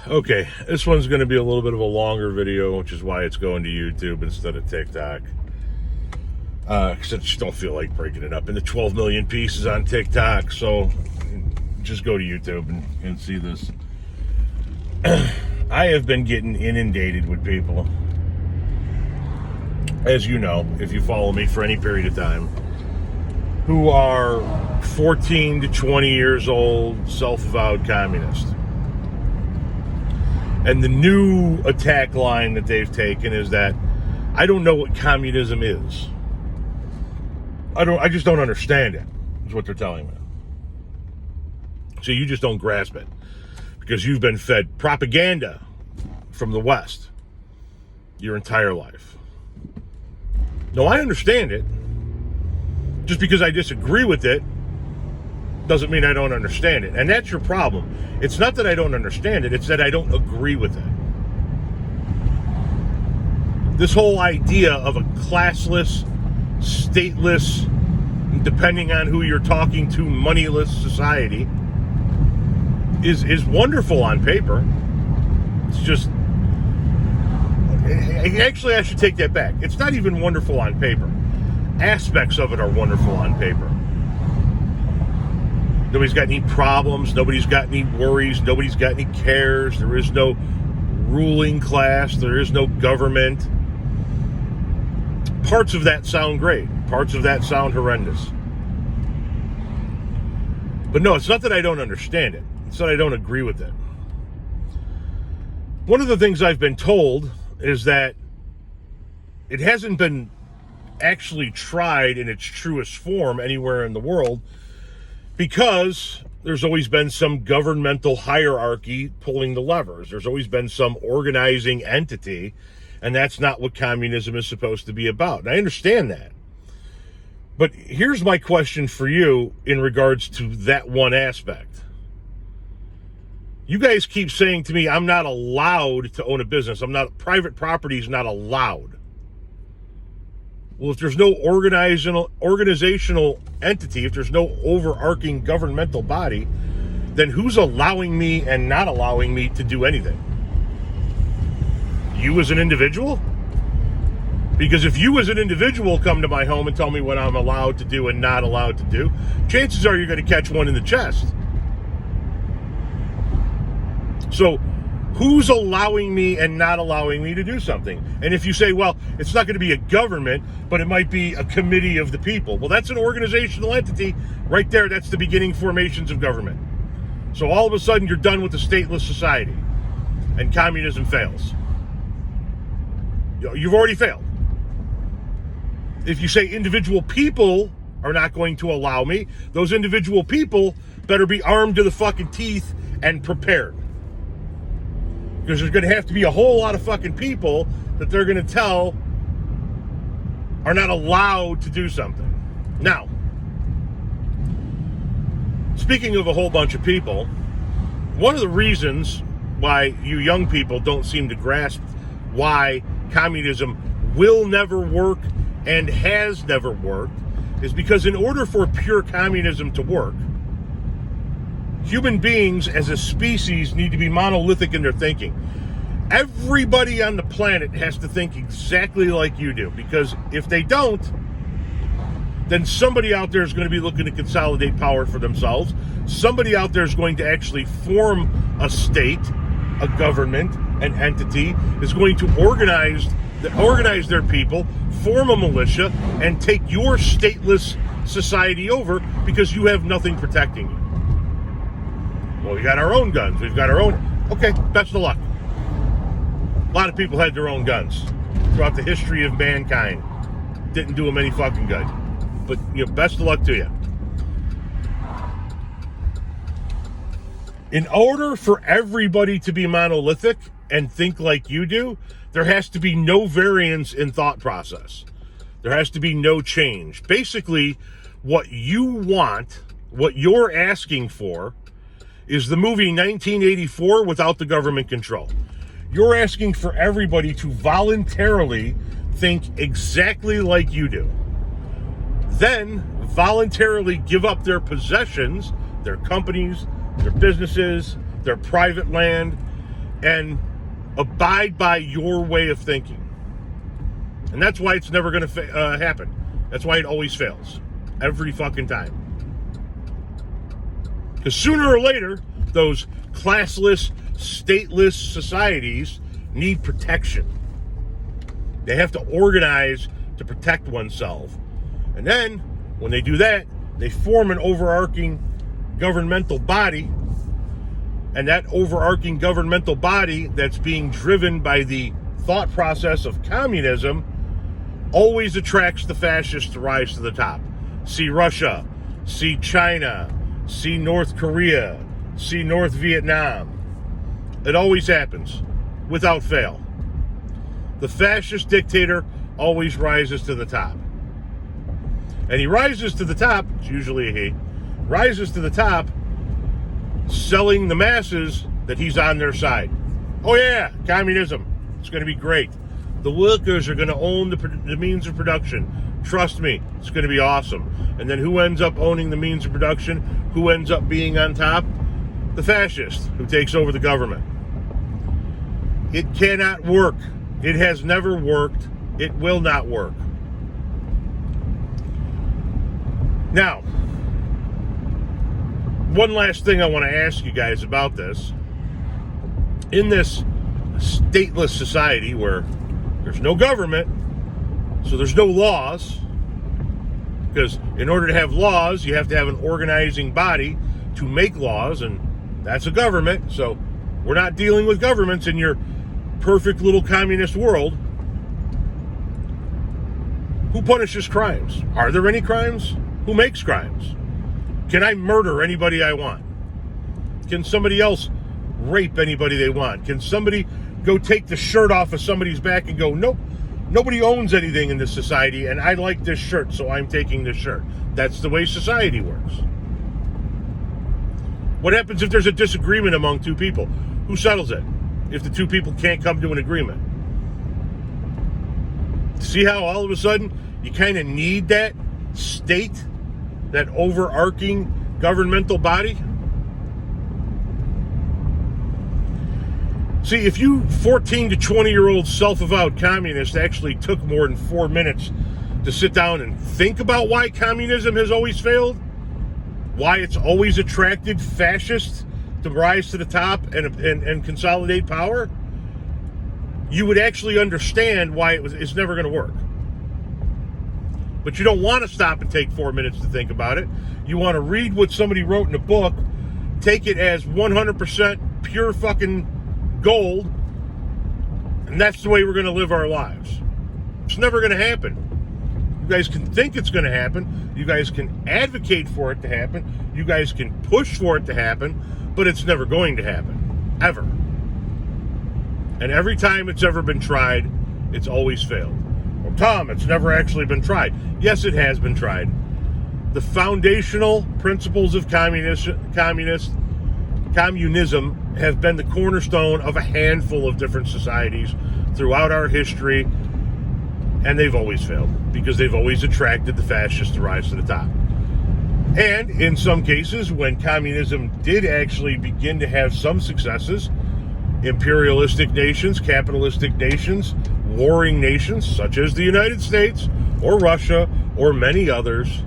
Okay, this one's going to be a little bit of a longer video, which is why it's going to YouTube instead of TikTok. Because I just don't feel like breaking it up into 12 million pieces on TikTok. So just go to YouTube and see this. I have been getting inundated with people, as you know, if you follow me for any period of time, who are 14 to 20 years old, self-avowed communists. And the new attack line that they've taken is that I don't know what communism is. I just don't understand it, is what they're telling me. So you just don't grasp it because you've been fed propaganda from the West your entire life. No, I understand it. Just because I disagree with it doesn't mean I don't understand it. And that's your problem. It's not that I don't understand it, it's that I don't agree with it. This whole idea of a classless, stateless, depending on who you're talking to, moneyless society is wonderful on paper. It's just, actually I should take that back. It's not even wonderful on paper. Aspects of it are wonderful on paper. Nobody's got any problems. Nobody's got any worries. Nobody's got any cares. There is no ruling class. There is no government. Parts of that sound great. Parts of that sound horrendous. But no, it's not that I don't understand it. It's that I don't agree with it. One of the things I've been told is that it hasn't been actually tried in its truest form anywhere in the world because there's always been some governmental hierarchy pulling the levers. There's always been some organizing entity, and that's not what communism is supposed to be about. And I understand that. But here's my question for you in regards to that one aspect. You guys keep saying to me, I'm not allowed to own a business. Private property is not allowed. Well, if there's no organizational entity, if there's no overarching governmental body, then who's allowing me and not allowing me to do anything? You as an individual? Because if you as an individual come to my home and tell me what I'm allowed to do and not allowed to do, chances are you're going to catch one in the chest. So who's allowing me and not allowing me to do something? And if you say, well, it's not going to be a government, but it might be a committee of the people. Well, that's an organizational entity right there. That's the beginning formations of government. So all of a sudden you're done with the stateless society and communism fails. You've already failed. If you say individual people are not going to allow me, those individual people better be armed to the fucking teeth and prepared. Because there's going to have to be a whole lot of fucking people that they're going to tell are not allowed to do something. Now, speaking of a whole bunch of people, one of the reasons why you young people don't seem to grasp why communism will never work and has never worked is because in order for pure communism to work, human beings as a species need to be monolithic in their thinking. Everybody on the planet has to think exactly like you do, because if they don't, then somebody out there is going to be looking to consolidate power for themselves. Somebody out there is going to actually form a state, a government, an entity, is going to organize their people, form a militia, and take your stateless society over because you have nothing protecting you. Well, we got our own guns. We've got our own. Okay, best of luck. A lot of people had their own guns throughout the history of mankind. Didn't do them any fucking good. But, best of luck to you. In order for everybody to be monolithic and think like you do, there has to be no variance in thought process. There has to be no change. Basically, what you want, what you're asking for, is the movie 1984 without the government control. You're asking for everybody to voluntarily think exactly like you do. Then voluntarily give up their possessions, their companies, their businesses, their private land, and abide by your way of thinking. And that's why it's never going to happen. That's why it always fails. Every fucking time. Because sooner or later, those classless, stateless societies need protection. They have to organize to protect oneself. And then, when they do that, they form an overarching governmental body. And that overarching governmental body that's being driven by the thought process of communism always attracts the fascists to rise to the top. See Russia, see China, see North Korea, see North Vietnam. It always happens, without fail. The fascist dictator always rises to the top. And he rises to the top, it's usually a he, rises to the top selling the masses that he's on their side. Oh yeah, communism, it's going to be great. The workers are going to own the means of production. Trust me, it's going to be awesome. And then who ends up owning the means of production? Who ends up being on top? The fascist who takes over the government. It cannot work. It has never worked. It will not work. Now, one last thing I want to ask you guys about this. In this stateless society where there's no government, so there's no laws, because in order to have laws, you have to have an organizing body to make laws, and that's a government. So we're not dealing with governments in your perfect little communist world. Who punishes crimes? Are there any crimes? Who makes crimes? Can I murder anybody I want? Can somebody else rape anybody they want? Can somebody go take the shirt off of somebody's back and go, nope, nobody owns anything in this society, and I like this shirt, so I'm taking this shirt? That's the way society works. What happens if there's a disagreement among two people? Who settles it if the two people can't come to an agreement? See how all of a sudden you kind of need that state, that overarching governmental body? See, if you 14 to 20-year-old self-avowed communist actually took more than 4 minutes to sit down and think about why communism has always failed, why it's always attracted fascists to rise to the top and consolidate power, you would actually understand why it's never going to work. But you don't want to stop and take 4 minutes to think about it. You want to read what somebody wrote in a book, take it as 100% pure fucking gold, and that's the way we're going to live our lives. It's never going to happen. You guys can think it's going to happen. You guys can advocate for it to happen. You guys can push for it to happen, but it's never going to happen. Ever. And every time it's ever been tried, it's always failed. Well, Tom, it's never actually been tried. Yes, it has been tried. The foundational principles of communism have been the cornerstone of a handful of different societies throughout our history, and they've always failed because they've always attracted the fascists to rise to the top. And in some cases, when communism did actually begin to have some successes, imperialistic nations, capitalistic nations, warring nations such as the United States or Russia or many others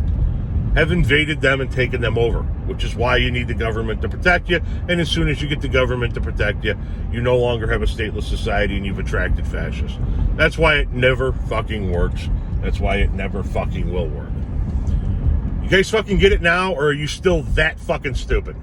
have invaded them and taken them over, which is why you need the government to protect you. And as soon as you get the government to protect you, you no longer have a stateless society and you've attracted fascists. That's why it never fucking works. That's why it never fucking will work. You guys fucking get it now, or are you still that fucking stupid?